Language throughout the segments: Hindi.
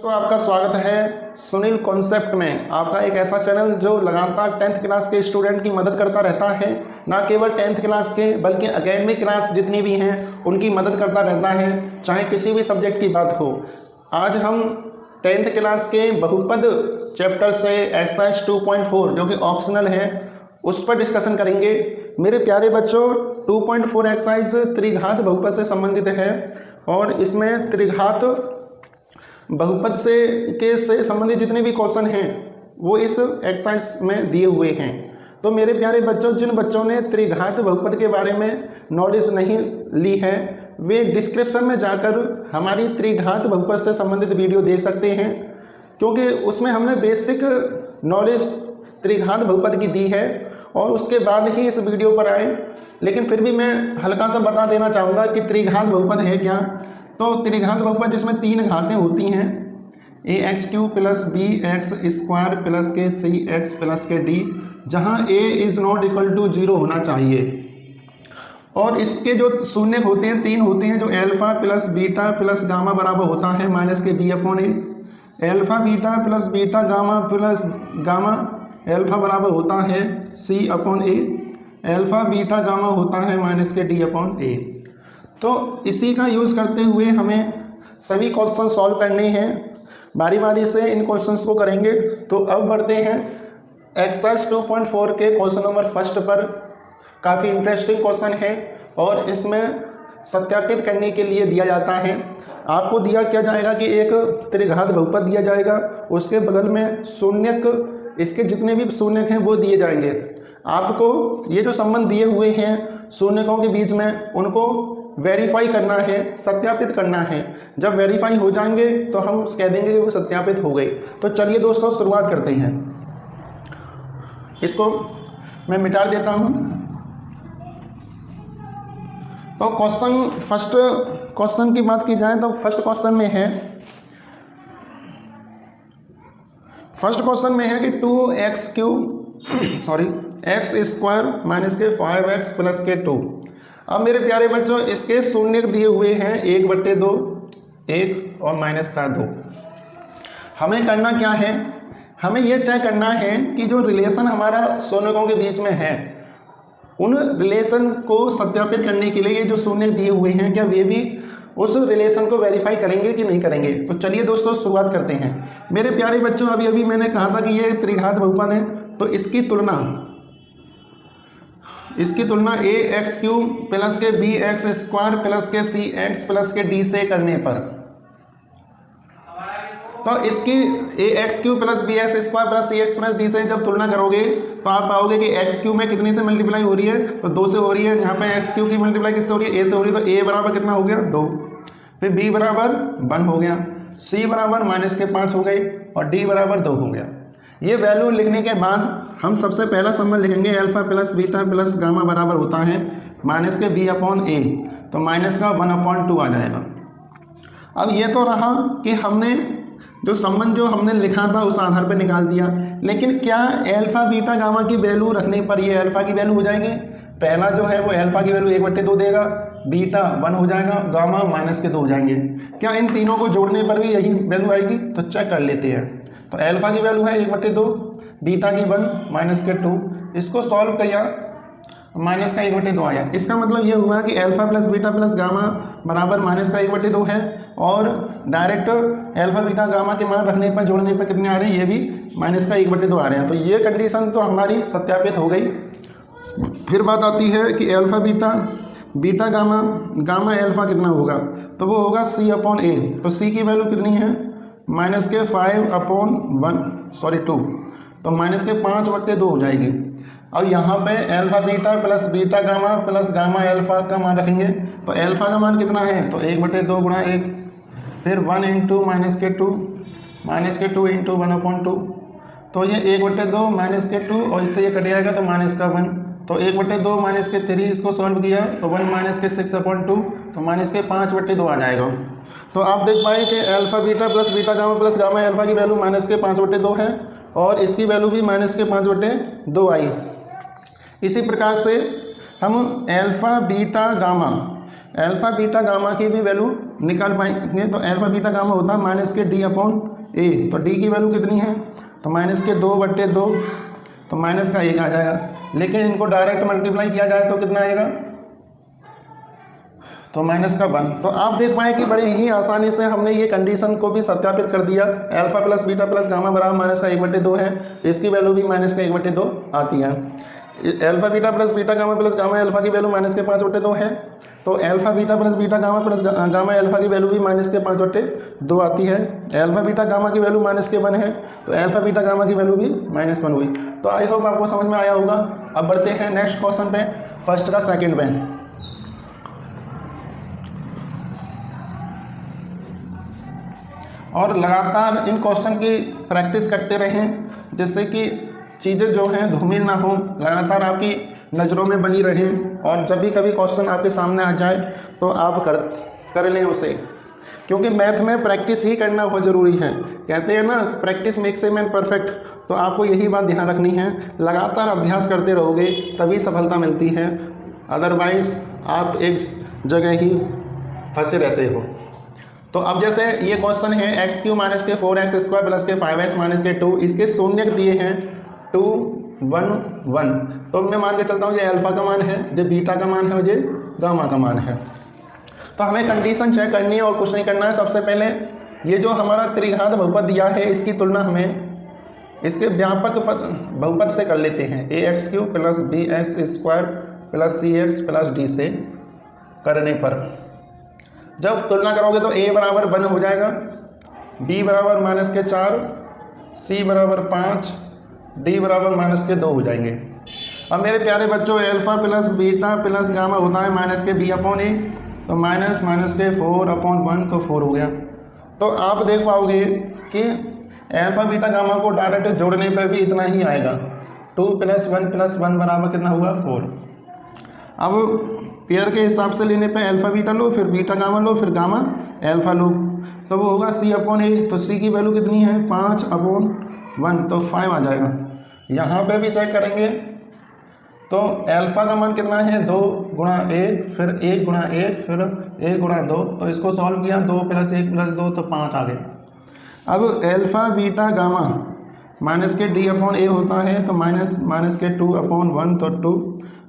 दोस्तों आपका स्वागत है सुनील कॉन्सेप्ट में। आपका एक ऐसा चैनल जो लगातार 10th क्लास के स्टूडेंट की मदद करता रहता है। ना केवल 10th क्लास के बल्कि एकेडमिक क्लास जितनी भी हैं उनकी मदद करता रहता है, चाहे किसी भी सब्जेक्ट की बात हो। आज हम 10th क्लास के बहुपद चैप्टर से एक्सरसाइज 2.4 जो कि ऑप्शनल है उस पर डिस्कशन करेंगे। मेरे प्यारे बच्चों, 2.4 एक्सरसाइज त्रिघात बहुपद से संबंधित है और इसमें त्रिघात बहुपद से संबंधित जितने भी क्वेश्चन हैं वो इस एक्सरसाइज में दिए हुए हैं। तो मेरे प्यारे बच्चों, जिन बच्चों ने त्रिघात बहुपद के बारे में नॉलेज नहीं ली है वे डिस्क्रिप्शन में जाकर हमारी त्रिघात बहुपद से संबंधित वीडियो देख सकते हैं, क्योंकि उसमें हमने बेसिक नॉलेज त्रिघात बहुपद की दी है और उसके बाद ही इस वीडियो पर आए। लेकिन फिर भी मैं हल्का सा बता देना चाहूँगा कि त्रिघात बहुपद है क्या। तो त्रिघात बहुपद जिसमें तीन घातें होती हैं, ax³ प्लस bx² प्लस के cx प्लस के d, जहाँ a is not equal to 0 होना चाहिए। और इसके जो शून्य होते हैं तीन होते हैं, जो alpha plus beta plus gamma बराबर होता है माइनस के b/a। Alpha beta plus beta gamma plus gamma alpha बराबर होता है c/a। अल्फा बीटा गामा होता है माइनस के d/a। तो इसी का यूज़ करते हुए हमें सभी क्वेश्चन सॉल्व करने हैं। बारी बारी से इन क्वेश्चंस को करेंगे। तो अब बढ़ते हैं एक्सरसाइज 2.4 के क्वेश्चन नंबर फर्स्ट पर। काफ़ी इंटरेस्टिंग क्वेश्चन है और इसमें सत्यापित करने के लिए दिया जाता है। आपको दिया क्या जाएगा कि एक त्रिघात बहुपद दिया जाएगा, उसके बगल में शून्यक, इसके जितने भी शून्यक हैं वो दिए जाएंगे। आपको ये जो संबंध दिए हुए हैं शून्यकों के बीच में उनको वेरीफाई करना है, सत्यापित करना है। जब वेरीफाई हो जाएंगे तो हम कह देंगे कि वो सत्यापित हो गए। तो चलिए दोस्तों शुरुआत करते हैं। इसको मैं मिटा देता हूँ। तो फर्स्ट क्वेश्चन की बात की जाए तो फर्स्ट क्वेश्चन में है कि 2x³ x² माइनस के 5x प्लस के 2। अब मेरे प्यारे बच्चों इसके शून्य दिए हुए हैं 1/2, 1 और माइनस का 2। हमें करना क्या है, हमें यह चेक करना है कि जो रिलेशन हमारा शून्यकों के बीच में है उन रिलेशन को सत्यापित करने के लिए ये जो शून्य दिए हुए हैं क्या वे भी उस रिलेशन को वेरीफाई करेंगे कि नहीं करेंगे। तो चलिए दोस्तों शुरुआत करते हैं। मेरे प्यारे बच्चों, अभी मैंने कहा था कि ये त्रिघात बहुपद है, तो इसकी तुलना ax³ प्लस के bx² प्लस के cx प्लस के d से करने पर, तो इसकी ax³ plus bx² plus cx plus d से जब तुलना करोगे तो आप पाओगे कि x³ में कितने से मल्टीप्लाई हो रही है, तो 2 से हो रही है। यहाँ पे x³ की मल्टीप्लाई किससे हो रही है, a से हो रही है। तो a बराबर कितना हो गया 2, फिर b बराबर 1 हो गया, c बराबर माइनस के 5 हो गई और d बराबर 2 हो गया। ये वैल्यू लिखने के बाद हम सबसे पहला संबंध लिखेंगे, alpha plus beta plus gamma बराबर होता है माइनस के b/a। तो माइनस का 1/2 आ जाएगा। अब ये तो रहा कि हमने जो संबंध जो हमने लिखा था उस आधार पर निकाल दिया, लेकिन क्या अल्फा बीटा गामा की वैल्यू रखने पर ये अल्फा की वैल्यू हो जाएगी। पहला जो है वो अल्फा की वैल्यू 1/2 देगा, बीटा 1 हो जाएगा, गामा माइनस के 2 हो जाएंगे। क्या इन तीनों को जोड़ने पर भी यही वैल्यू आएगी, तो चेक कर लेते हैं। तो अल्फा की वैल्यू है 1/2, बीटा की 1 माइनस के 2। इसको सॉल्व किया, माइनस का 1/2 आया। इसका मतलब ये हुआ कि alpha plus beta plus gamma बराबर माइनस का 1/2 है और डायरेक्ट अल्फा बीटा गामा के मान रखने पर जोड़ने पर कितने आ रहे हैं, ये भी माइनस का 1/2 आ रहे हैं। तो ये कंडीशन तो हमारी सत्यापित हो गई। फिर बात आती है कि अल्फा बीटा गामा अल्फा कितना होगा, तो वो होगा c/a। तो c की वैल्यू कितनी है, माइनस के 2, तो माइनस के 5/2 हो जाएगी। अब यहाँ पे alpha beta plus beta gamma plus gamma alpha का मान रखेंगे, तो अल्फा का मान कितना है, तो 1/2 गुणा 1, फिर 1 इंटू माइनस के 2 इंटू 1/2। तो ये 1/2 माइनस के 2 और इससे ये कट जाएगा तो माइनस का 1। तो 1/2 माइनस के 3 इसको सॉल्व किया तो 1 माइनस के 6/2, तो माइनस के 5/2 आ जाएगा। तो आप देख पाए कि alpha beta plus beta gamma plus gamma alpha की वैल्यू माइनस के 5/2 है और इसकी वैल्यू भी माइनस के 5/2 आई। इसी प्रकार से हम अल्फा बीटा गामा की भी वैल्यू निकाल पाएंगे। तो अल्फा बीटा गामा होता है माइनस के ए, तो डी की वैल्यू कितनी है, तो माइनस के 2/2, तो माइनस का 1 आ जाएगा। लेकिन इनको डायरेक्ट मल्टीप्लाई किया जाए तो कितना आएगा, तो माइनस का 1। तो आप देख पाए कि बड़े ही आसानी से हमने ये कंडीशन को भी सत्यापित कर दिया। Alpha plus beta plus gamma बराबर माइनस का 1/2 है, इसकी वैल्यू भी माइनस का 1/2 आती है। Alpha beta plus beta gamma plus gamma alpha की वैल्यू माइनस के 5/2 है, तो alpha beta plus beta gamma plus gamma alpha की वैल्यू भी माइनस के 5/2 आती है। अल्फा बीटा गामा की वैल्यू माइनस के 1 है, तो अल्फा बीटा गामा की वैल्यू भी -1 हुई। तो आई होप आपको समझ में आया होगा। अब बढ़ते हैं नेक्स्ट क्वेश्चन पे, फर्स्ट का सेकंड पे। और लगातार इन क्वेश्चन की प्रैक्टिस करते रहें, जिससे कि चीज़ें जो हैं धूमिल ना हो, लगातार आपकी नज़रों में बनी रहें, और जब भी कभी क्वेश्चन आपके सामने आ जाए तो आप कर लें उसे, क्योंकि मैथ में प्रैक्टिस ही करना बहुत ज़रूरी है। कहते हैं ना, practice makes a man perfect. तो आपको यही बात ध्यान रखनी है, लगातार अभ्यास करते रहोगे तभी सफलता मिलती है, अदरवाइज़ आप एक जगह ही फंसे रहते हो। तो अब जैसे ये क्वेश्चन है x³ - के 4x² प्लस के 5x - के 2, इसके शून्य दिए हैं 2, 1, 1। तो मैं मान के चलता हूँ ये अल्फा का मान है, ये बीटा का मान है और ये गामा का मान है। तो हमें कंडीशन चेक करनी है और कुछ नहीं करना है। सबसे पहले ये जो हमारा त्रिघात बहुपद दिया है, इसकी तुलना हमें इसके व्यापक बहुपद से कर लेते हैं, ax³ plus bx² plus cx plus d से करने पर जब तुलना करोगे तो a बराबर 1 हो जाएगा, b बराबर -4, c बराबर 5, d बराबर -2 हो जाएंगे। अब मेरे प्यारे बच्चों, alpha plus beta plus gamma होता है -b/a, तो माइनस के 4/1, तो 4 हो गया। तो आप देख पाओगे कि अल्फा बीटा गामा को डायरेक्ट जोड़ने पर भी इतना ही आएगा, 2 + 1 + 1 बराबर कितना हुआ, 4। अब पेयर के हिसाब से लेने पे अल्फा बीटा लो, फिर बीटा गामा लो, फिर गामा अल्फा लो, तो वो होगा c/a। तो c की वैल्यू कितनी है, 5/1, तो 5 आ जाएगा। यहाँ पे भी चेक करेंगे तो अल्फा का मान कितना है, 2 × 1, फिर 1 × 1, फिर 1 × 2, तो इसको सॉल्व किया, 2 + 1 + 2, तो 5 आ गए। अब अल्फा बीटा गामा माइनस के d/a होता है, तो माइनस के 2/1, तो 2।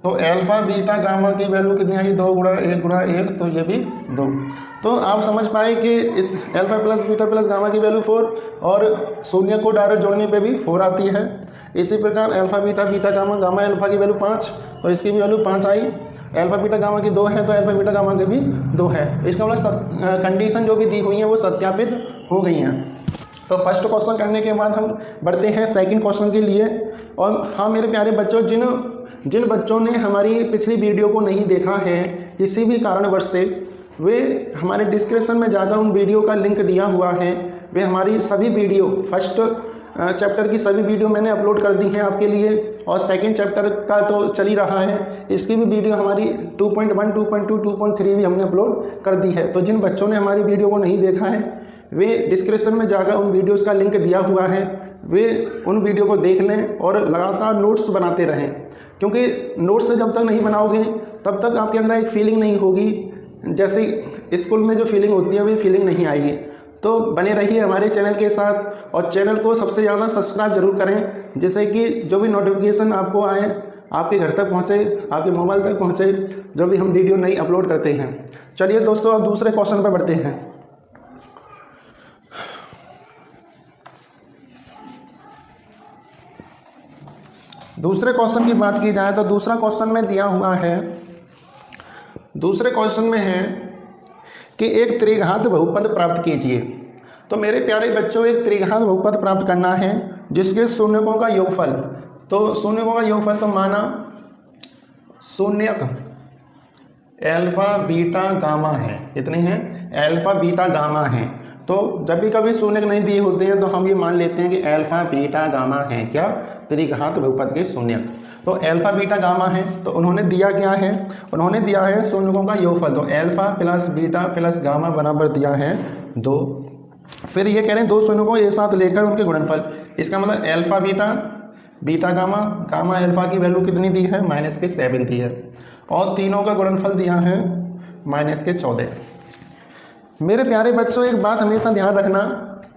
तो अल्फा बीटा गामा की वैल्यू कितनी आई, 2 × 1 × 1, तो ये भी 2। तो आप समझ पाए कि इस alpha plus beta plus gamma की वैल्यू 4, और शून्य को डायरेक्ट जोड़ने पे भी 4 आती है। इसी प्रकार alpha beta beta gamma gamma alpha की वैल्यू 5, तो इसकी भी वैल्यू 5 आई। अल्फा बीटा गामा की 2 है, तो अल्फा बीटा गामा की भी 2 है। इसका मतलब कंडीशन जो भी दी हुई है वो सत्यापित हो गई हैं। तो फर्स्ट क्वेश्चन करने के बाद हम बढ़ते हैं सेकंड क्वेश्चन के लिए। और हाँ मेरे प्यारे बच्चों, जिन बच्चों ने हमारी पिछली वीडियो को नहीं देखा है किसी भी कारणवश से, वे हमारे डिस्क्रिप्शन में जाकर उन वीडियो का लिंक दिया हुआ है। वे हमारी सभी वीडियो, फर्स्ट चैप्टर की सभी वीडियो मैंने अपलोड कर दी हैं आपके लिए, और सेकंड चैप्टर का तो चल ही रहा है, इसकी भी वीडियो हमारी 2.1, 2.2, 2.3 भी हमने अपलोड कर दी है। तो जिन बच्चों ने हमारी वीडियो को नहीं देखा है, वे डिस्क्रिप्शन में जाकर उन वीडियोज़ का लिंक दिया हुआ है, वे उन वीडियो को देख लें और लगातार नोट्स बनाते रहें, क्योंकि नोट्स जब तक नहीं बनाओगे तब तक आपके अंदर एक फीलिंग नहीं होगी, जैसे स्कूल में जो फीलिंग होती है वो फीलिंग नहीं आएगी। तो बने रहिए हमारे चैनल के साथ, और चैनल को सबसे ज़्यादा सब्सक्राइब जरूर करें, जिससे कि जो भी नोटिफिकेशन आपको आए आपके घर तक पहुँचे, आपके मोबाइल तक पहुँचे, जो भी हम वीडियो नई अपलोड करते हैं। चलिए दोस्तों, अब दूसरे क्वेश्चन पर बढ़ते हैं। दूसरे क्वेश्चन की बात की जाए तो दूसरा क्वेश्चन में दिया हुआ है, दूसरे क्वेश्चन में है कि एक त्रिघात बहुपद प्राप्त कीजिए। तो मेरे प्यारे बच्चों, एक त्रिघात बहुपद प्राप्त करना है जिसके शून्यकों का योगफल, तो शून्यकों का योगफल तो माना शून्यक अल्फा बीटा गामा है, कितने हैं, अल्फा बीटा गामा है। तो जब भी कभी शून्यक नहीं दिए होते हैं तो हम ये मान लेते हैं कि अल्फा बीटा गामा है, क्या, त्रिघात बहुपद के शून्यक। तो अल्फा बीटा गामा है, तो उन्होंने दिया क्या है, उन्होंने दिया है शून्यकों का योगफल, तो alpha plus beta plus gamma बराबर दिया है 2। फिर ये कह रहे हैं 2 शून्यकों एक साथ लेकर उनके गुणनफल, इसका मतलब alpha beta beta gamma gamma alpha की वैल्यू कितनी दी है, -7 दी है, और तीनों का गुणनफल दिया है -14। मेरे प्यारे बच्चों, एक बात हमेशा ध्यान रखना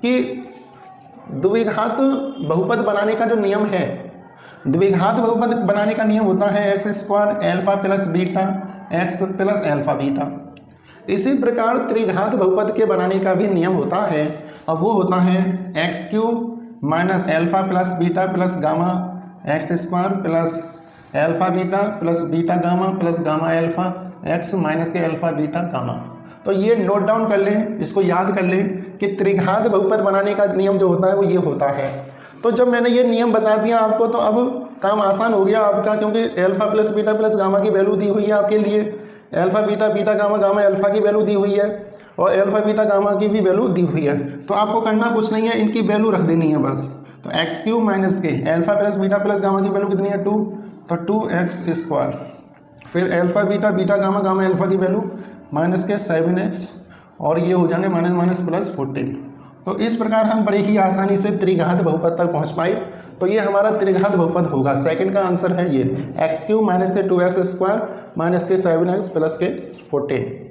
कि द्विघात बहुपद बनाने का जो नियम है, द्विघात बहुपद बनाने का नियम होता है x square alpha plus beta x plus alpha beta. इसी प्रकार त्रिघात बहुपद के बनाने का भी नियम होता है, अब वो होता है x cube minus alpha plus beta plus gamma x square plus alpha beta plus beta gamma plus gamma alpha x minus के एल्फा बीटा गामा। तो ये नोट डाउन कर लें, इसको याद कर लें कि त्रिघात बहुपद बनाने का नियम जो होता है वो ये होता है। तो जब मैंने ये नियम बता दिया आपको तो अब काम आसान हो गया आपका, क्योंकि alpha plus beta plus gamma की वैल्यू दी हुई है आपके लिए, alpha beta beta gamma gamma alpha की वैल्यू दी हुई है और एल्फा बीटा गामा की भी वैल्यू दी हुई है। तो आपको करना कुछ नहीं है, इनकी वैल्यू रख देनी है बस। तो एक्स क्यूब माइनस के alpha plus beta plus gamma की वैल्यू कितनी है 2, तो 2x स्क्वायर, फिर alpha beta beta gamma gamma alpha की वैल्यू माइनस के 7x और ये हो जाएंगे माइनस माइनस प्लस 14। तो इस प्रकार हम बड़े ही आसानी से त्रिघात बहुपद तक पहुंच पाए। तो ये हमारा त्रिघात बहुपद होगा, सेकंड का आंसर है ये एक्स क्यूब माइनस के 2x स्क्वायर माइनस के 7x प्लस के 14।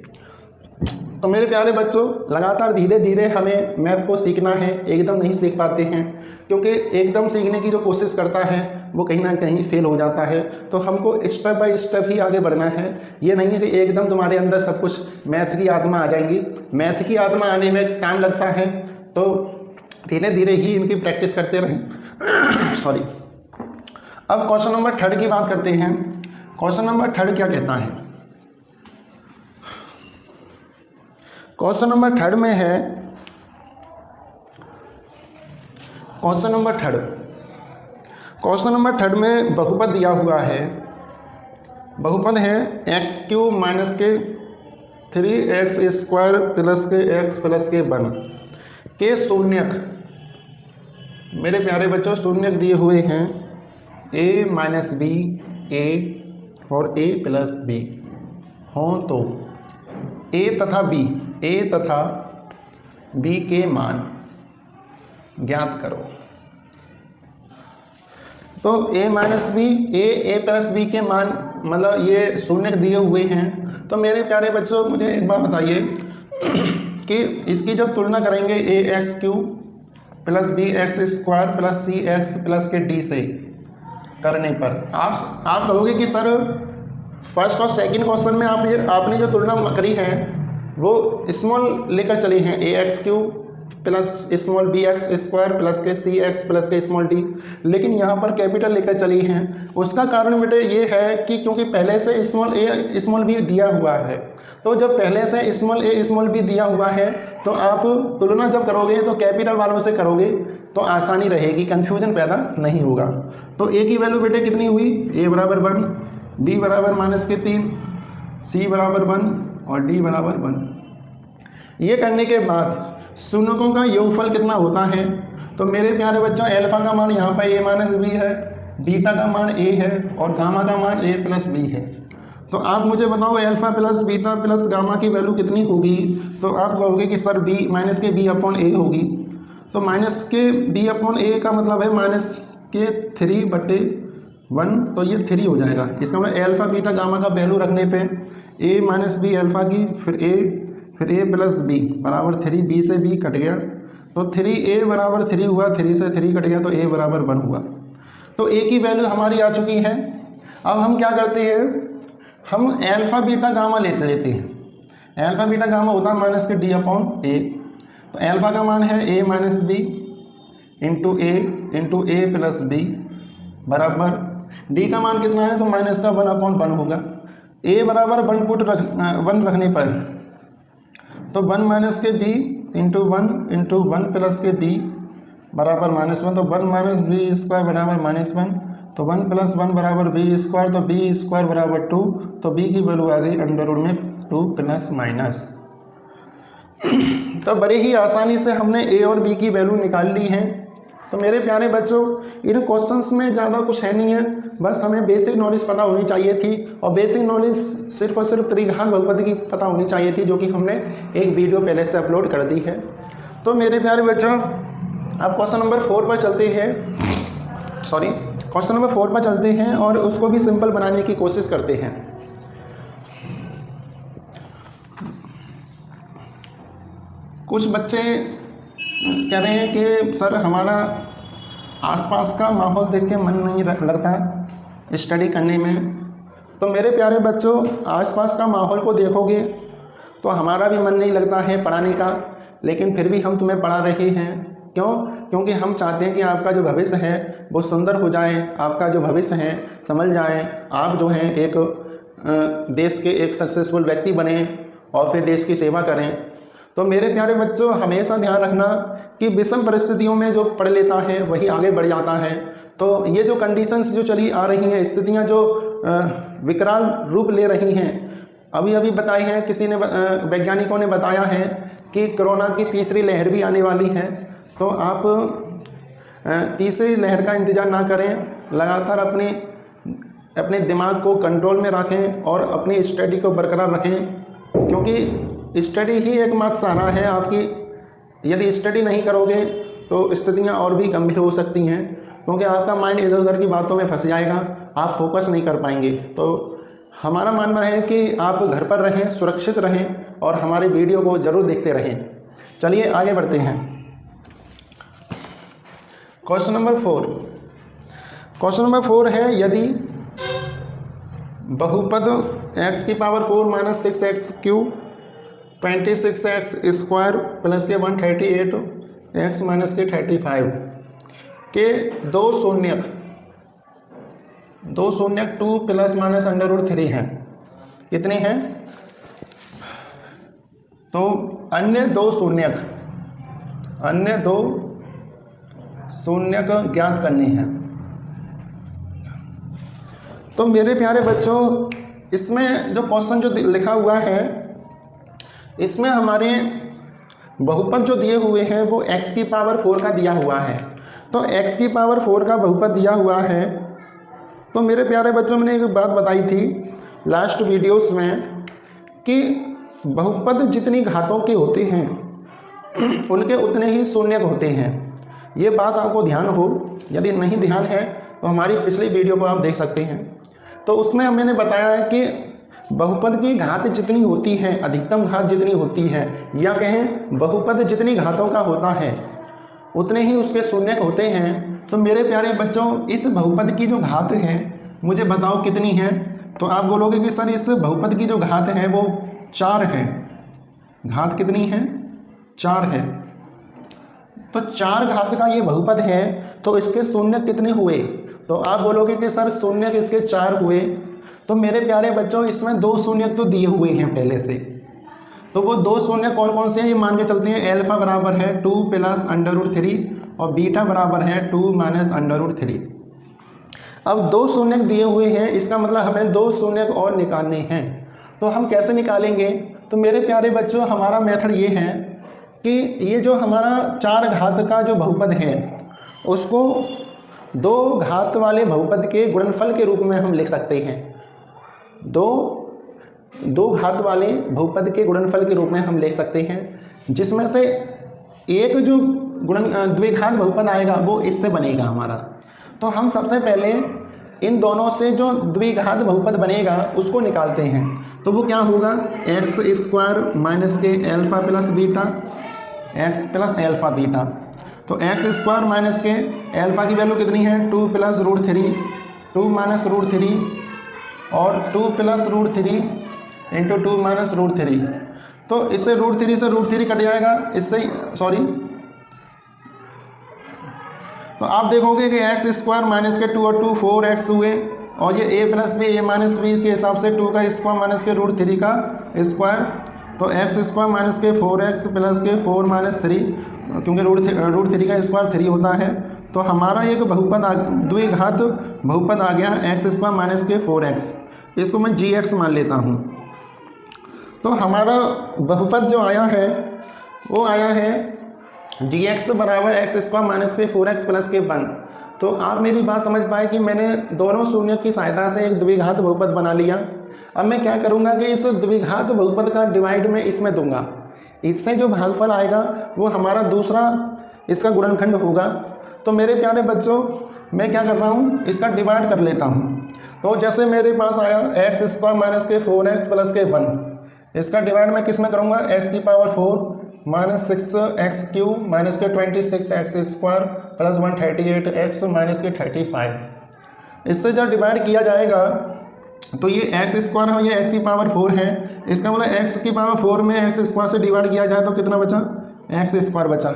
तो मेरे प्यारे बच्चों, लगातार धीरे धीरे हमें मैथ को सीखना है, एकदम नहीं सीख पाते हैं, क्योंकि एकदम सीखने की जो कोशिश करता है वो कहीं ना कहीं फेल हो जाता है। तो हमको स्टेप बाय स्टेप ही आगे बढ़ना है, ये नहीं है कि एकदम तुम्हारे अंदर सब कुछ मैथ की आत्मा आ जाएंगी। मैथ की आत्मा आने में टाइम लगता है, तो धीरे धीरे ही इनकी प्रैक्टिस करते रहें। सॉरी। अब क्वेश्चन नंबर 3 की बात करते हैं। क्वेश्चन नंबर 3 क्या कहता है? क्वेश्चन नंबर 3 में है, क्वेश्चन नंबर 3 में बहुपद दिया हुआ है। बहुपद है एक्स क्यूब माइनस के 3x स्क्वायर प्लस के x प्लस के 1 के शून्यक। मेरे प्यारे बच्चों, शून्यक दिए हुए हैं a माइनस बी ए और a प्लस बी हों तो a तथा b के मान ज्ञात करो। तो a minus b a plus b के मान, मतलब ये शून्य दिए हुए हैं। तो मेरे प्यारे बच्चों, मुझे एक बात बताइए कि इसकी जब तुलना करेंगे a x cube plus b x square plus c x plus के डी से करने पर आप कहोगे कि सर फर्स्ट और सेकंड क्वेश्चन में आपने जो तुलना करी है वो स्मॉल लेकर चले हैं, a x cube plus small b x square plus के सी एक्स प्लस के स्मॉल डी, लेकिन यहाँ पर कैपिटल लेकर चली हैं। उसका कारण बेटे ये है कि क्योंकि पहले से स्मॉल ए स्मॉल बी दिया हुआ है, तो जब पहले से स्मॉल ए स्मॉल बी दिया हुआ है तो आप तुलना जब करोगे तो कैपिटल वालों से करोगे तो आसानी रहेगी, कन्फ्यूजन पैदा नहीं होगा। तो ए की वैल्यू बेटे कितनी हुई, ए बराबर 1, बी बराबर माइनस के 3, सी बराबर 1 और डी बराबर 1। ये करने के बाद शून्यकों का योगफल कितना होता है? तो मेरे प्यारे बच्चों, एल्फा का मान यहाँ पर a माइनस बी है, बीटा का मान a है और गामा का मान a प्लस बी है। तो आप मुझे बताओ alpha plus beta plus gamma की वैल्यू कितनी होगी? तो आप कहोगे कि सर b माइनस के b अपॉन a होगी। तो माइनस के b अपॉन a का मतलब है माइनस के 3/1, तो ये 3 हो जाएगा। इसका मतलब एल्फा बीटा गामा का वैल्यू रखने पे a माइनस बी एल्फा की, फिर a प्लस बी बराबर 3, b से b कट गया तो 3a बराबर 3 हुआ, 3 से 3 कट गया तो a बराबर 1 हुआ। तो a की वैल्यू हमारी आ चुकी है। अब हम क्या करते हैं, हम एल्फा बीटा गामा लेते हैं। एल्फा बीटा गामा होता है माइनस के d अपॉन a। तो एल्फा का मान है a minus b into a plus b बराबर d का मान कितना है, तो माइनस का 1 अपॉन 1 होगा। a बराबर 1 रखने पर तो 1 माइनस के b इंटू 1 प्लस के b बराबर -1, तो 1 माइनस बी स्क्वायर बराबर -1, तो 1 प्लस 1 बराबर बी स्क्वायर, तो बी स्क्वायर बराबर 2, तो b की वैल्यू आ गई अंडर रूट में 2 प्लस माइनस। तो बड़े ही आसानी से हमने a और b की वैल्यू निकाल ली है। तो मेरे प्यारे बच्चों, इन क्वेश्चंस में ज़्यादा कुछ है नहीं है, बस हमें बेसिक नॉलेज पता होनी चाहिए थी, और बेसिक नॉलेज सिर्फ और सिर्फ त्रिघात बहुपद की पता होनी चाहिए थी, जो कि हमने एक वीडियो पहले से अपलोड कर दी है। तो मेरे प्यारे बच्चों, अब क्वेश्चन नंबर 4 पर चलते हैं। क्वेश्चन नंबर 4 पर चलते हैं और उसको भी सिंपल बनाने की कोशिश करते हैं। कुछ बच्चे कह रहे हैं कि सर हमारा आसपास का माहौल देख के मन नहीं लगता स्टडी करने में। तो मेरे प्यारे बच्चों, आसपास का माहौल को देखोगे तो हमारा भी मन नहीं लगता है पढ़ाने का, लेकिन फिर भी हम तुम्हें पढ़ा रहे हैं। क्यों? क्योंकि हम चाहते हैं कि आपका जो भविष्य है वो सुंदर हो जाए, आपका जो भविष्य है संभल जाए, आप जो है एक देश के एक सक्सेसफुल व्यक्ति बने और फिर देश की सेवा करें। तो मेरे प्यारे बच्चों, हमेशा ध्यान रखना कि विषम परिस्थितियों में जो पढ़ लेता है वही आगे बढ़ जाता है। तो ये जो कंडीशंस जो चली आ रही हैं, स्थितियाँ जो विकराल रूप ले रही हैं, अभी अभी बताई हैं, किसी ने वैज्ञानिकों ने बताया है कि कोरोना की तीसरी लहर भी आने वाली है। तो आप तीसरी लहर का इंतज़ार ना करें, लगातार अपने दिमाग को कंट्रोल में रखें और अपनी स्टडी को बरकरार रखें, क्योंकि स्टडी ही एकमात्र सहारा है आपकी। यदि स्टडी नहीं करोगे तो स्थितियाँ और भी गंभीर हो सकती हैं, क्योंकि आपका माइंड इधर उधर की बातों में फंस जाएगा, आप फोकस नहीं कर पाएंगे। तो हमारा मानना है कि आप घर पर रहें, सुरक्षित रहें और हमारे वीडियो को ज़रूर देखते रहें। चलिए आगे बढ़ते हैं। Question number 4। क्वेश्चन नंबर 4 है, यदि बहुपद x की power 4 minus 6x cube 26x square plus के 138 x माइनस के 35 के दो शून्यक 2 प्लस माइनस √3 हैं, कितने हैं? तो अन्य दो शून्यक ज्ञात करने हैं। तो मेरे प्यारे बच्चों, इसमें जो क्वेश्चन जो लिखा हुआ है, इसमें हमारे बहुपद जो दिए हुए हैं वो x की पावर 4 का दिया हुआ है। तो x की पावर 4 का बहुपद दिया हुआ है। तो मेरे प्यारे बच्चों, मैंने एक बात बताई थी लास्ट वीडियोस में कि बहुपद जितनी घातों के होते हैं उनके उतने ही शून्यक होते हैं। ये बात आपको ध्यान हो, यदि नहीं ध्यान है तो हमारी पिछली वीडियो को आप देख सकते हैं। तो उसमें मैंने बताया है कि बहुपद की घात जितनी होती है, अधिकतम घात जितनी होती है, या कहें बहुपद जितनी घातों का होता है उतने ही उसके शून्यक होते हैं। तो मेरे प्यारे बच्चों, इस बहुपद की जो घात है मुझे बताओ कितनी है? तो आप बोलोगे कि सर इस बहुपद की जो घात है वो 4 है। घात कितनी है? 4 है। तो 4 घात का ये बहुपद है, तो इसके शून्यक कितने हुए? तो आप बोलोगे कि सर शून्यक इसके 4 हुए। तो मेरे प्यारे बच्चों, इसमें 2 शून्यक तो दिए हुए हैं पहले से। तो वो 2 शून्यक कौन कौन से हैं ये मान के चलते हैं। अल्फा बराबर है 2 प्लस √3 और बीटा बराबर है 2 माइनस √3। अब 2 शून्यक दिए हुए हैं, इसका मतलब हमें 2 शून्यक और निकालने हैं। तो हम कैसे निकालेंगे? तो मेरे प्यारे बच्चों, हमारा मेथड ये है कि ये जो हमारा 4 घात का जो बहुपद है उसको 2 घात वाले बहुपद के गुणनफल के रूप में हम लिख सकते हैं। 2 घात वाले बहुपद के गुणनफल के रूप में हम लिख सकते हैं, जिसमें से एक जो द्विघात बहुपद आएगा वो इससे बनेगा हमारा। तो हम सबसे पहले इन दोनों से जो द्विघात बहुपद बनेगा उसको निकालते हैं। तो वो क्या होगा? x स्क्वायर माइनस के alpha plus beta x plus alpha beta. तो x स्क्वायर माइनस के अल्फा की वैल्यू कितनी है? 2 प्लस √3, 2 माइनस √3 और 2 प्लस √3 इंटू 2 माइनस √3। तो इससे √3 से √3 कट जाएगा, इससे सॉरी। तो आप देखोगे कि x स्क्वायर माइनस के 2 और 2 4x हुए, और ये a plus b a minus b के हिसाब से 2 का स्क्वायर माइनस के √3 का स्क्वायर। तो x स्क्वायर माइनस के 4x प्लस के 4 माइनस 3, क्योंकि √3 का स्क्वायर 3 होता है। तो हमारा एक बहुपद द्विघात बहुपद आ गया x स्क्वायर माइनस के 4x। इसको मैं gx मान लेता हूँ। तो हमारा बहुपद जो आया है वो आया है gx बराबर x स्क्वायर माइनस के 4x प्लस के 1। तो आप मेरी बात समझ पाए कि मैंने दोनों शून्यक की सहायता से एक द्विघात बहुपद बना लिया। अब मैं क्या करूँगा कि इस द्विघात बहुपद का डिवाइड में इसमें दूंगा, इससे जो भागफल आएगा वो हमारा दूसरा इसका गुणनखंड होगा। तो मेरे प्यारे बच्चों, मैं क्या कर रहा हूँ, इसका डिवाइड कर लेता हूँ। तो जैसे मेरे पास आया x स्क्वायर माइनस के 4x प्लस के 1, इसका डिवाइड मैं किस में करूँगा? x की पावर 4 माइनस 6x³ माइनस के 26x² प्लस 138x माइनस के 35। इससे जब डिवाइड किया जाएगा तो ये x² है, ये x की पावर 4 है। इसका मतलब x की पावर 4 में x² से डिवाइड किया जाए तो कितना बचा, x² बचा।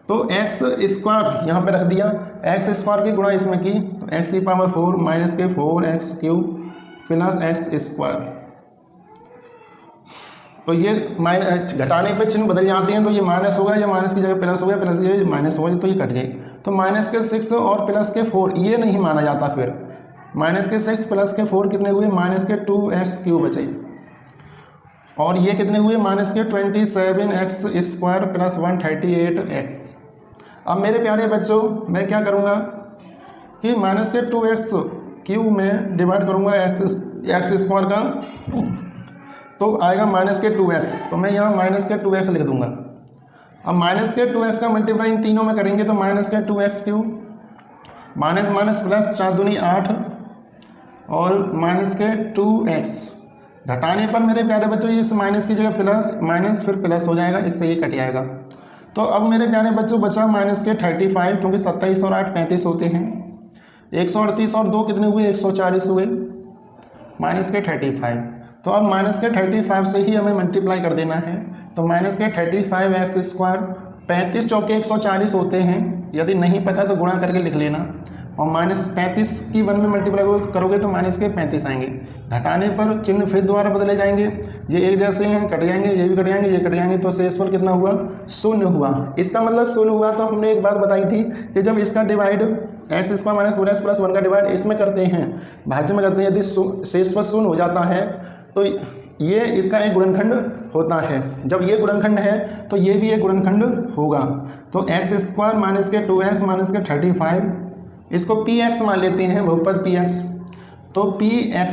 तो x² यहाँ पे रख दिया, x² की गुणा इसमें की तो x की पावर 4 माइनस के 4x³ प्लस x²। तो ये माइनस घटाने पे चिन्ह बदल जाते हैं, तो ये माइनस हो गया, या माइनस की जगह प्लस हो गया, प्लस की जगह माइनस हो गया, तो ये कट गई। तो माइनस के 6 और प्लस के 4 ये नहीं माना जाता। फिर माइनस के 6 प्लस के 4 कितने हुए, माइनस के 2x³ बचे। और ये कितने हुए, माइनस के 27x² प्लस 138x। अब मेरे प्यारे बच्चों मैं क्या करूँगा कि माइनस के 2x³ में डिवाइड करूँगा x² का, तो आएगा माइनस के 2x। तो मैं यहाँ माइनस के 2x लिख दूंगा। अब माइनस के 2x का मल्टीप्लाई इन तीनों में करेंगे तो माइनस के 2x³ माइनस माइनस प्लस 4 दूनी 8 और माइनस के 2x। घटाने पर मेरे प्यारे बच्चों इस माइनस की जगह प्लस, माइनस फिर प्लस हो जाएगा, इससे ये कट जाएगा। तो अब मेरे प्यारे बच्चों बचा माइनस के 35, क्योंकि 27 और 8 35 होते हैं। 138 और 2 कितने हुए, 140 हुए, माइनस के 35। तो अब माइनस के 35 से ही हमें मल्टीप्लाई कर देना है। तो माइनस के 35x², 35 चौके 140 होते हैं, यदि नहीं पता तो गुणा करके लिख लेना। और माइनस 35 की 1 में मल्टीप्लाई करोगे तो माइनस के 35 आएंगे। घटाने पर चिन्ह फिर दोबारा बदले जाएंगे, ये एक जैसे हैं, कट जाएंगे, ये भी कट जाएंगे, ये कट जाएंगे, तो शेषफल कितना हुआ, 0 हुआ। इसका मतलब 0 हुआ। तो हमने एक बात बताई थी कि जब इसका divide x² minus 4x plus 1 का डिवाइड इसमें करते हैं, भाज्य में करते हैं, यदि शेषफल 0 हो जाता है तो ये इसका एक गुणनखंड होता है। जब ये गुणनखंड है तो ये भी एक गुणनखंड होगा। तो x² माइनस के 2x माइनस के 35, इसको px मान लेते हैं, बहुपद px। तो px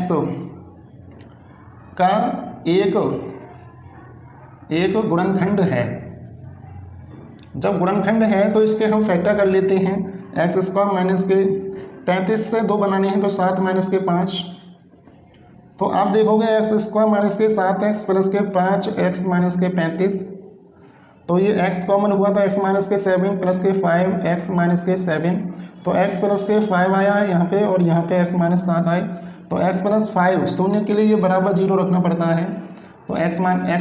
का एक गुणनखंड है। जब गुणनखंड है तो इसके हम फैक्टर कर लेते हैं। x² माइनस के 35 से 2 बनाने हैं तो 7 माइनस के 5। तो आप देखोगे x² माइनस के 7x प्लस के 5x माइनस के 35। तो ये x कॉमन हुआ तो x माइनस के 7 प्लस के 5x माइनस के 7। तो x प्लस के 5 आया है यहाँ पे, और यहाँ पे x माइनस 7 आए। तो x प्लस 5 शून्य के लिए ये बराबर 0 रखना पड़ता है। तो x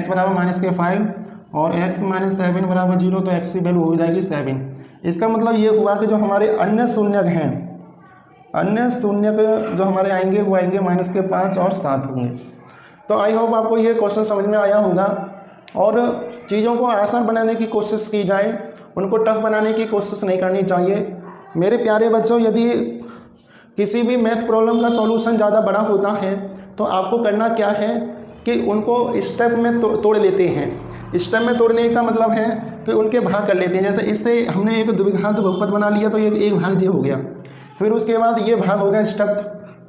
बराबर माइनस के 5 और x माइनस 7 बराबर 0, तो x की वैल्यू हो जाएगी 7। इसका मतलब ये हुआ कि जो हमारे अन्य शून्यक हैं, अन्य शून्यक जो हमारे आएंगे वो आएंगे माइनस के 5 और 7 होंगे। तो आई होप आपको ये क्वेश्चन समझ में आया होगा। और चीज़ों को आसान बनाने की कोशिश की जाए, उनको टफ बनाने की कोशिश नहीं करनी चाहिए। मेरे प्यारे बच्चों, यदि किसी भी मैथ प्रॉब्लम का सॉल्यूशन ज़्यादा बड़ा होता है तो आपको करना क्या है कि उनको स्टेप में तोड़ लेते हैं। स्टेप में तोड़ने का मतलब है कि उनके भाग कर लेते हैं। जैसे इससे हमने एक द्विघात बहुपद बना लिया तो ये एक भाग ये हो गया, फिर उसके बाद ये भाग हो गया, स्टेप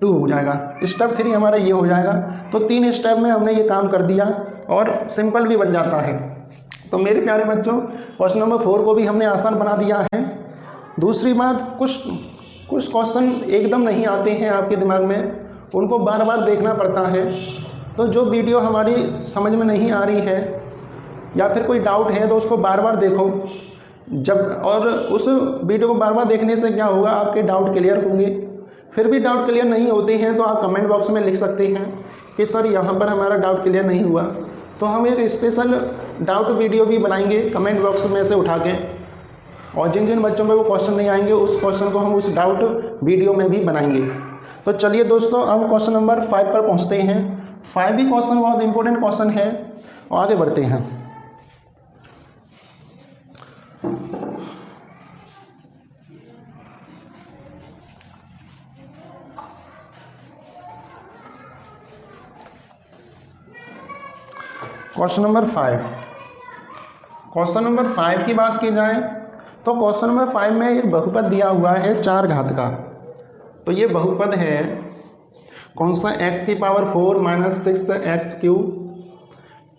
2 हो जाएगा, स्टेप 3 हमारा ये हो जाएगा। तो 3 स्टेप में हमने ये काम कर दिया और सिंपल भी बन जाता है। तो मेरे प्यारे बच्चों, क्वेश्चन नंबर 4 को भी हमने आसान बना दिया है। दूसरी बात, कुछ क्वेश्चन एकदम नहीं आते हैं आपके दिमाग में, उनको बार बार देखना पड़ता है। तो जो वीडियो हमारी समझ में नहीं आ रही है या फिर कोई डाउट है तो उसको बार बार देखो। और उस वीडियो को बार बार देखने से क्या होगा, आपके डाउट क्लियर होंगे। फिर भी डाउट क्लियर नहीं होते हैं तो आप कमेंट बॉक्स में लिख सकते हैं कि सर यहाँ पर हमारा डाउट क्लियर नहीं हुआ। तो हम एक स्पेशल डाउट वीडियो भी बनाएंगे कमेंट बॉक्स में से उठा के, और जिन जिन बच्चों में वो क्वेश्चन नहीं आएंगे उस क्वेश्चन को हम उस डाउट वीडियो में भी बनाएंगे। तो चलिए दोस्तों, अब क्वेश्चन नंबर 5 पर पहुँचते हैं। 5 भी क्वेश्चन बहुत इंपॉर्टेंट क्वेश्चन है, और आगे बढ़ते हैं। Question number 5। क्वेश्चन नंबर 5 की बात की जाए तो क्वेश्चन नंबर 5 में एक बहुपद दिया हुआ है 4 घात का। तो ये बहुपद है कौन सा, x की power 4 minus 6x³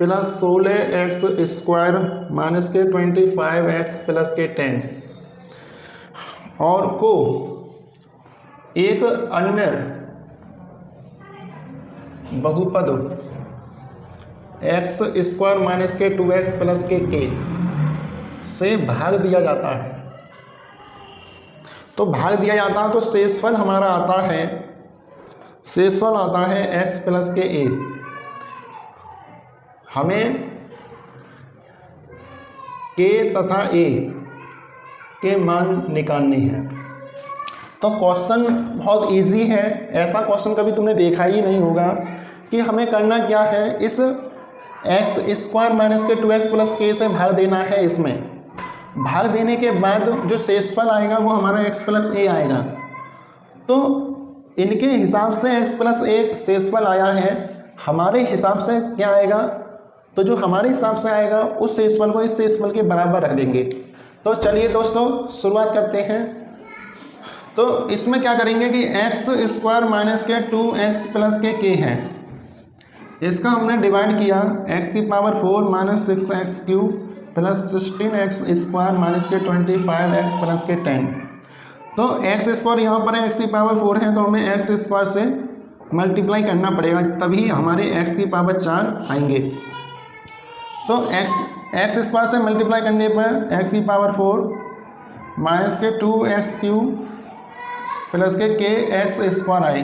plus 16x² minus के 25x प्लस के 10, और को एक अन्य बहुपद x² माइनस के 2x प्लस के k से भाग दिया जाता है, तो भाग दिया जाता है तो शेषफल हमारा आता है, शेषफल आता है x प्लस के a। हमें k तथा a के मान निकालने हैं। तो क्वेश्चन बहुत इजी है, ऐसा क्वेश्चन कभी तुमने देखा ही नहीं होगा कि हमें करना क्या है, इस x स्क्वायर माइनस के 2x प्लस के से भाग देना है। इसमें भाग देने के बाद जो शेषफल आएगा वो हमारा x प्लस a आएगा। तो इनके हिसाब से x प्लस a शेषफल आया है, हमारे हिसाब से क्या आएगा, तो जो हमारे हिसाब से आएगा उस शेषफल को इस शेषफल के बराबर रख देंगे। तो चलिए दोस्तों शुरुआत करते हैं। तो इसमें क्या करेंगे कि x स्क्वायर माइनस के 2x प्लस के k है, इसका हमने डिवाइड किया x की power 4 minus 6x cube plus 16x square minus के 25x प्लस के 10। तो x स्क्वायर यहाँ पर है, x की पावर 4 है, तो हमें x स्क्वायर से मल्टीप्लाई करना पड़ेगा, तभी हमारे x की पावर 4 आएंगे। तो x स्क्वायर से मल्टीप्लाई करने पर x की पावर 4 माइनस के 2x क्यूब प्लस के kx स्क्वायर आए,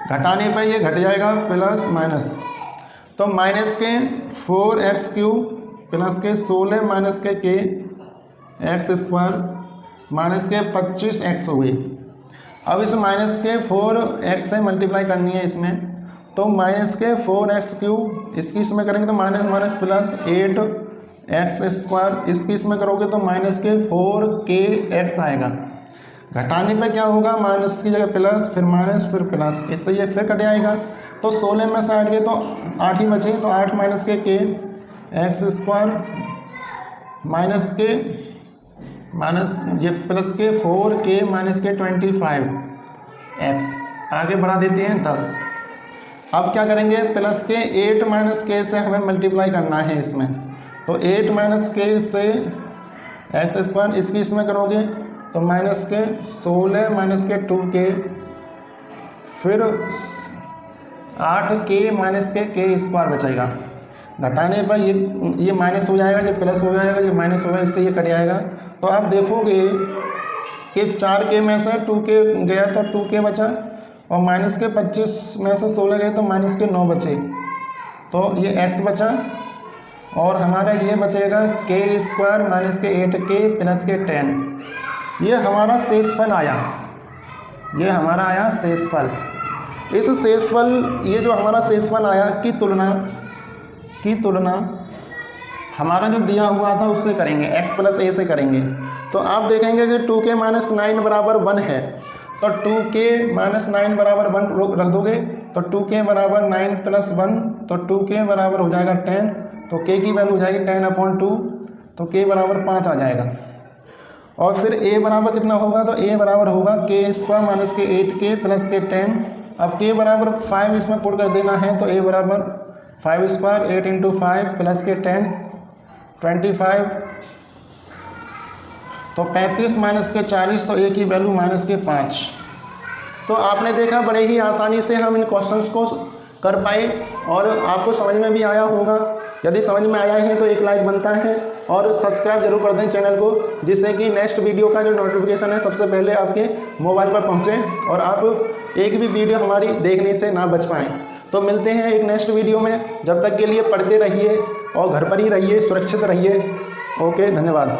घटाने पर ये घट जाएगा प्लस माइनस, तो माइनस के 4x क्यूब प्लस के 16 माइनस के kx स्क्वायर माइनस के 25x हो गई। अब इस माइनस के 4x से मल्टीप्लाई करनी है इसमें, तो माइनस के 4x क्यूब इसकी इसमें करेंगे तो minus minus plus 8x square, इसकी इसमें करोगे तो माइनस के 4kx आएगा, घटाने पे क्या होगा, माइनस की जगह प्लस, फिर माइनस, फिर प्लस, इससे ये फिर कट जाएगा। तो 16 में से 8 गए तो 8 ही बचे, तो 8 माइनस के kx स्क्वायर माइनस के माइनस ये प्लस के 4k माइनस के 25x, आगे बढ़ा देते हैं 10। अब क्या करेंगे, प्लस के 8 माइनस के से हमें मल्टीप्लाई करना है इसमें, तो 8 माइनस के से x स्क्वायर, इसकी इसमें करोगे तो माइनस के 16 माइनस के 2k, फिर 8k माइनस के k स्क्वायर बचेगा, घटाने पर ये माइनस हो जाएगा, ये प्लस हो जाएगा, ये माइनस होगा, इससे ये कट जाएगा। तो आप देखोगे कि 4k में से 2k गया तो 2k बचा, और माइनस के 25 में से 16 गए तो माइनस के 9 बचे, तो ये x बचा, और हमारा ये बचेगा k स्क्वायर माइनस के 8k प्लस के 10। ये हमारा शेषफल आया, ये हमारा आया शेषफल। इस शेषफल, ये जो हमारा शेषफल आया की तुलना हमारा जो दिया हुआ था उससे करेंगे, x प्लस a से करेंगे। तो आप देखेंगे कि 2k माइनस 9 बराबर 1 है, तो 2k माइनस 9 बराबर 1 रख दोगे, तो 2k बराबर 9 प्लस 1, तो 2k बराबर हो जाएगा 10, तो k की वैल्यू हो जाएगी 10/2, तो k बराबर 5 आ जाएगा। और फिर a बराबर कितना होगा, तो a बराबर होगा k स्क्वायर माइनस के 8k प्लस के 10। अब k बराबर 5 इसमें पुट कर देना है, तो a बराबर 5 स्क्वायर 8 इंटू 5 प्लस के 10 25, तो 35 माइनस के 40, तो a की वैल्यू माइनस के 5। तो आपने देखा बड़े ही आसानी से हम इन क्वेश्चंस को कर पाए, और आपको समझ में भी आया होगा। यदि समझ में आया है तो एक लाइक बनता है, और सब्सक्राइब जरूर कर दें चैनल को, जिससे कि नेक्स्ट वीडियो का जो नोटिफिकेशन है सबसे पहले आपके मोबाइल पर पहुंचे, और आप एक भी वीडियो हमारी देखने से ना बच पाएँ। तो मिलते हैं एक नेक्स्ट वीडियो में, जब तक के लिए पढ़ते रहिए और घर पर ही रहिए, सुरक्षित रहिए। ओके, धन्यवाद।